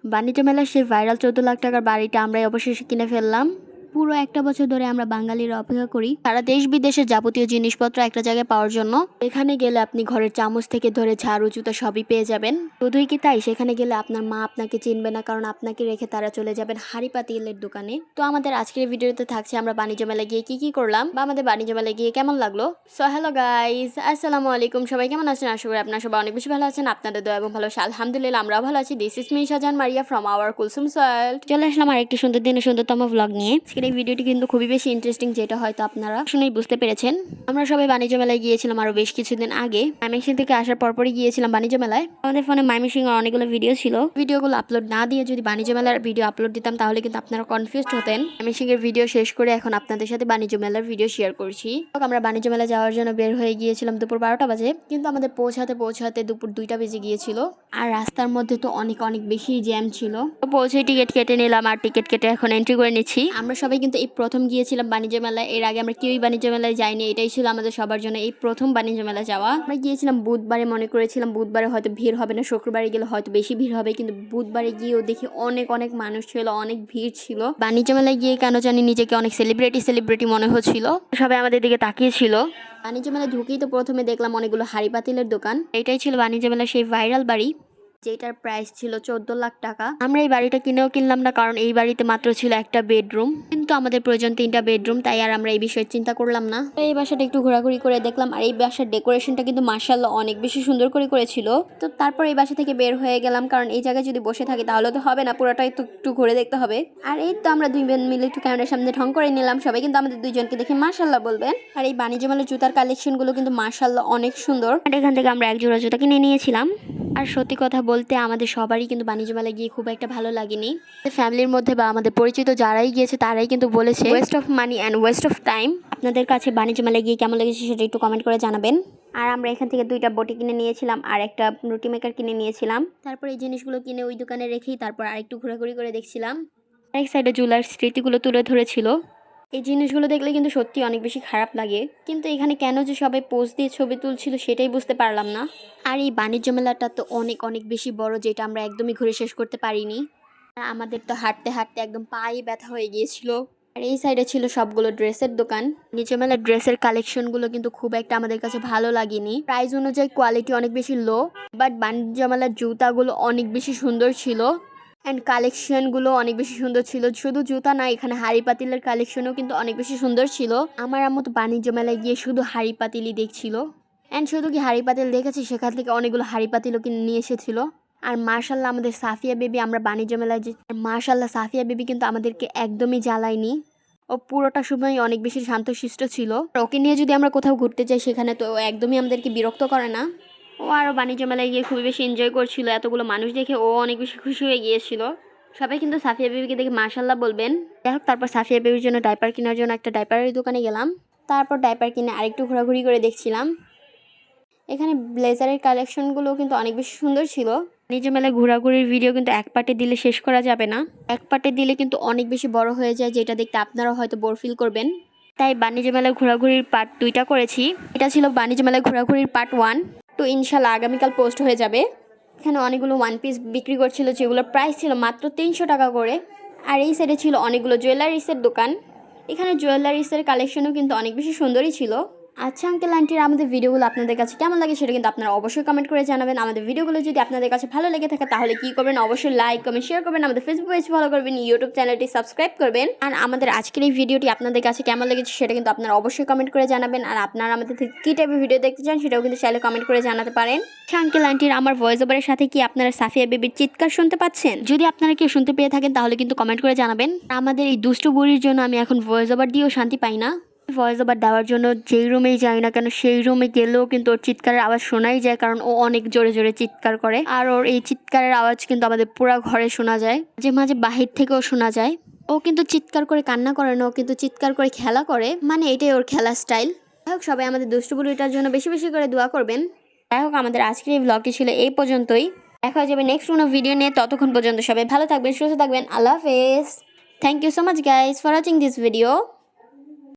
বাণিজ্য মেলার সেই ভাইরাল 14 লাখ টাকার বাড়িটা আমরাই অবশেষে কিনে ফেললাম। পুরো একটা বছর ধরে আমরা বাঙালিরা অপেক্ষা করি সারা দেশ বিদেশের যাবতীয় জিনিসপত্র একটা জায়গায় পাওয়ার জন্য। এখানে গেলে আপনি ঘরের চামচ থেকে ধরে ঝাড়ু জুতা সবই পেয়ে যাবেন। শুধুই কি তাই, সেখানে গেলে আপনার মা আপনাকে চিনবে না, কারণ আপনাকে রেখে তারা চলে যাবেন হাড়ি পাতিলের দোকানে। তো আমাদের আজকের ভিডিওতে থাকছে আমরা বাণিজ্য মেলায় গিয়ে কি কি করলাম বা আমাদের বাণিজ্য মেলায় গিয়ে কেমন লাগলো। সো হ্যালো গাইস, আসসালামু আলাইকুম। সবাই কেমন আছেন? আশা করি আপনারা সবাই অনেক বেশি ভালো আছেন। আপনাদের দয়া এবং ভালোবাসা আলহামদুলিল্লাহ আমরাও ভালো আছি। This is me Shahjahan Maria from our Kulsum world. চলে আসলাম আরেকটি সুন্দর দিনের সুন্দরতম ভ্লগ নিয়ে। আজকের এই ভিডিওটি কিন্তু খুবই বেশি ইন্টারেস্টিং, যেটা হয়তো আপনারা শুনেই বুঝতে পেরেছেন। আমরা সবাই বাণিজ্য মেলায় গিয়েছিলাম আরো বেশ কিছুদিন আগে। ময়মনসিংহ থেকে আসার পরপরই গিয়েছিলাম বাণিজ্য মেলায়। আমাদের ফোনে ময়মনসিংহের অনেকগুলো ভিডিও ছিল। ভিডিওগুলো আপলোড না দিয়ে যদি বাণিজ্য মেলার ভিডিও আপলোড দিতাম তাহলে কিন্তু আপনারা কনফিউজড হতেন। ময়মনসিংহের ভিডিও শেষ করে এখন আপনাদের সাথে বাণিজ্য মেলার ভিডিও শেয়ার করছি। আমরা বাণিজ্য মেলায় যাওয়ার জন্য বের হয়ে গিয়েছিলাম দুপুর 12টা বাজে, কিন্তু আমাদের পৌঁছাতে দুপুর 2টা বেজে গিয়েছিল। আর রাস্তার মধ্যে তো অনেক বেশি জ্যাম ছিল। তো পৌঁছে টিকিট কেটে নিলাম, আর টিকিট কেটে এখন এন্ট্রি করে নিচ্ছি। আমরা সবাই কিন্তু এই প্রথম গিয়েছিলাম বাণিজ্য মেলায়। এর আগে আমরা কেউই বাণিজ্য মেলায় যাইনি। এটাই ছিল আমাদের সবার জন্য এই প্রথম বাণিজ্য মেলা যাওয়া। আমরা গিয়েছিলাম বুধবারে, মনে করেছিলাম বুধবারে হয়তো ভিড় হবে না, শুক্রবারে গেলে হয়তো বেশি ভিড় হবে, কিন্তু বুধবারে গিয়েও দেখি অনেক মানুষ ছিল, অনেক ভিড় ছিল। বাণিজ্য মেলায় গিয়ে কেন জানি নিজেকে অনেক সেলিব্রিটি মনে হচ্ছিল। সবাই আমাদের দিকে তাকিয়েছিল। বাণিজ্য মেলায় ঢুকেই তো প্রথমে দেখলাম অনেকগুলো হাড়ি পাতিলের দোকান। এটাই ছিল বাণিজ্য মেলার সেই ভাইরাল বাড়ি, যেটার প্রাইস ছিল 14 লাখ টাকা। আমরা এই বাড়িটা কিনলাম না, কারণ এই বাড়িতে মাত্র ছিল একটা বেডরুম, কিন্তু আমাদের প্রয়োজন 3টা বেডরুম, তাই আর আমরা এই বিষয়ে চিন্তা করলাম না। এই বাসাটা একটু ঘোরাঘুরি করে দেখলাম, আর এই বাসার ডেকোরেশনটা কিন্তু মাশাআল্লাহ অনেক বেশি সুন্দর করেছিল। তো তারপর এই বাসা থেকে বের হয়ে গেলাম, কারণ এই জায়গায় যদি বসে থাকি তাহলে তো হবে না, পুরোটাই তো একটু ঘুরে দেখতে হবে। আর এই তো আমরা দুই বোন মিলে একটু ক্যামেরার সামনে ঢং করে নিলাম। সবাই কিন্তু আমাদের দুইজনকে দেখে মাশাআল্লাহ বলবেন। আর এই বাণিজ্য মেলার জুতার কালেকশনগুলো কিন্তু মাশাআল্লাহ অনেক সুন্দর। আর এখান থেকে আমরা এক জোড়া জুতা কিনে নিয়েছিলাম। আর সত্যি কথা বলতে আমাদের সবারই কিন্তু বাণিজ্য মেলায় গিয়ে খুব একটা ভালো লাগেনি। ফ্যামিলির মধ্যে বা আমাদের পরিচিত যারাই গিয়েছে তারাই কিন্তু বলেছে West of money and West of time. আপনাদের কাছে বাণিজ্য মেলায় গিয়ে কেমন লেগেছে সেটা একটু কমেন্ট করে জানাবেন। আর আমরা এখান থেকে 2টা বটি কিনে নিয়েছিলাম আর একটা রুটি মেকার কিনে নিয়েছিলাম। তারপর এই জিনিসগুলো কিনে ওই দোকানে রেখেই তারপর আরেকটু ঘোরাঘুরি করে দেখছিলাম। আরেক সাইডে জুলার স্মৃতিগুলো তুলে ধরেছিল। এই জিনিসগুলো দেখলে কিন্তু সত্যি অনেক বেশি খারাপ লাগে, কিন্তু এখানে কেন যে সবাই পোজ দিয়ে ছবি তুলছিল সেটাই বুঝতে পারলাম না। আর এই বাণিজ্য মেলাটা তো অনেক বেশি বড়, যেটা আমরা একদমই ঘুরে শেষ করতে পারিনি। আর আমাদের তো হাঁটতে একদম পায়ে ব্যথা হয়ে গিয়েছিল। আর এই সাইডে ছিল সবগুলো ড্রেসের দোকান। বাণিজ্য মেলার ড্রেসের কালেকশনগুলো কিন্তু খুব একটা আমাদের কাছে ভালো লাগেনি। প্রাইস অনুযায়ী কোয়ালিটি অনেক বেশি লো, বাট বাণিজ্য মেলার জুতাগুলো অনেক বেশি সুন্দর ছিল অ্যান্ড কালেকশনগুলো অনেক বেশি সুন্দর ছিল। শুধু জুতা না, এখানে হাড়ি পাতিলের কালেকশনও কিন্তু অনেক বেশি সুন্দর ছিল। আমার আম্মু তো বাণিজ্য মেলায় গিয়ে শুধু হাড়ি পাতিলই দেখছিল, অ্যান্ড শুধু কি হাড়ি পাতিল দেখেছি, সেখান থেকে অনেকগুলো হাড়ি পাতিলও কিনে নিয়ে এসেছিল। আর মার্শাল্লাহ আমাদের সাফিয়া বেবি, আমরা বাণিজ্য মেলায় যে মার্শাল্লাহ সাফিয়া বেবি কিন্তু আমাদেরকে একদমই জ্বালায়নি। ও পুরোটা সময় অনেক বেশি শান্তশিষ্ট ছিল। ওকে নিয়ে যদি আমরা কোথাও ঘুরতে যাই সেখানে তো একদমই আমাদেরকে বিরক্ত করে না। ও আরও বাণিজ্য মেলায় গিয়ে খুবই বেশি এনজয় করছিল। এতগুলো মানুষ দেখে ও অনেক বেশি খুশি হয়ে গিয়েছিল। সবাই কিন্তু সাফিয়া বেবিকে দেখে মাশাল্লাহ বলবেন। যাই হোক, তারপর সাফিয়া বেবির জন্য ডাইপার কেনার জন্য একটা ডাইপারের দোকানে গেলাম। তারপর ডাইপার কিনে আরেকটু ঘোরাঘুরি করে দেখছিলাম। এখানে ব্লেজারের কালেকশনগুলো কিন্তু অনেক বেশি সুন্দর ছিল। বাণিজ্য মেলায় ঘোরাঘুরির ভিডিও কিন্তু এক পার্টে দিলে শেষ করা যাবে না। এক পার্টে দিলে কিন্তু অনেক বেশি বড় হয়ে যায়, যেটা দেখতে আপনারাও হয়তো বোর ফিল করবেন। তাই বাণিজ্য মেলায় ঘোরাঘুরির পার্ট 2টা করেছি। এটা ছিল বাণিজ্য মেলায় ঘোরাঘুরির পার্ট 1। তো ইনশাল্লাহ আগামীকাল পোস্ট হয়ে যাবে। এখানে অনেকগুলো ওয়ান পিস বিক্রি করছিল, যেগুলোর প্রাইস ছিল মাত্র 300 টাকা করে। আর এই সাইডে ছিল অনেকগুলো জুয়েলারিসের দোকান। এখানে জুয়েলারিসের কালেকশনও কিন্তু অনেক বেশি সুন্দরই ছিল। আচ্ছা আঙ্কেল আন্টিরা, আমাদের ভিডিওগুলো আপনাদের কাছে কেমন লাগে সেটা কিন্তু আপনারা অবশ্যই কমেন্ট করে জানাবেন। আমাদের ভিডিওগুলো যদি আপনাদের কাছে ভালো লেগে থাকে তাহলে কি করবেন, অবশ্যই লাইক কমেন্ট শেয়ার করবেন, আমাদের ফেসবুক পেজ ফলো করবেন, ইউটিউব চ্যানেলটি সাবস্ক্রাইব করবেন। আর আমাদের আজকের এই ভিডিওটি আপনাদের কাছে কেমন লেগেছে সেটা কিন্তু আপনারা অবশ্যই কমেন্ট করে জানাবেন। আর আপনারা আমাদের থেকে কী টাইপের ভিডিও দেখতে চান সেটাও কিন্তু চাইলে কমেন্ট করে জানাতে পারেন। আঙ্কেল আন্টির আমার ভয়েস ওভারের সাথে কি আপনারা সাফিয়া বেবির চিৎকার শুনতে পাচ্ছেন? যদি আপনারা কেউ শুনতে পেয়ে থাকেন তাহলে কিন্তু কমেন্ট করে জানাবেন। আমাদের এই দুষ্টু বুড়ির জন্য আমি এখন ভয়েস ওভার দিয়েও শান্তি পাই না। ভয়েস ওভার দেওয়ার জন্য যেই রুমেই যাই না কেন সেই রুমে গেলেও কিন্তু ওর চিৎকারের আওয়াজ শোনাই যায়, কারণ ও অনেক জোরে চিৎকার করে। আর ওর এই চিৎকারের আওয়াজ কিন্তু আমাদের পুরো ঘরে শোনা যায়, মাঝে বাহির থেকেও শোনা যায়। ও কিন্তু চিৎকার করে কান্না করে না, ও কিন্তু চিৎকার করে খেলা করে, মানে এটাই ওর খেলা স্টাইল। যাই হোক, সবাই আমাদের দুষ্টু বুড়িটার জন্য বেশি করে দোয়া করবেন। যাই হোক, আমাদের আজকের এই ব্লগটি ছিল এই পর্যন্তই। দেখা যাবে নেক্সট কোনো ভিডিও নিয়ে। ততক্ষণ পর্যন্ত সবাই ভালো থাকবেন, সুস্থ থাকবেন। আল্লাহ হাফেজ। Thank you so much guys for watching this video.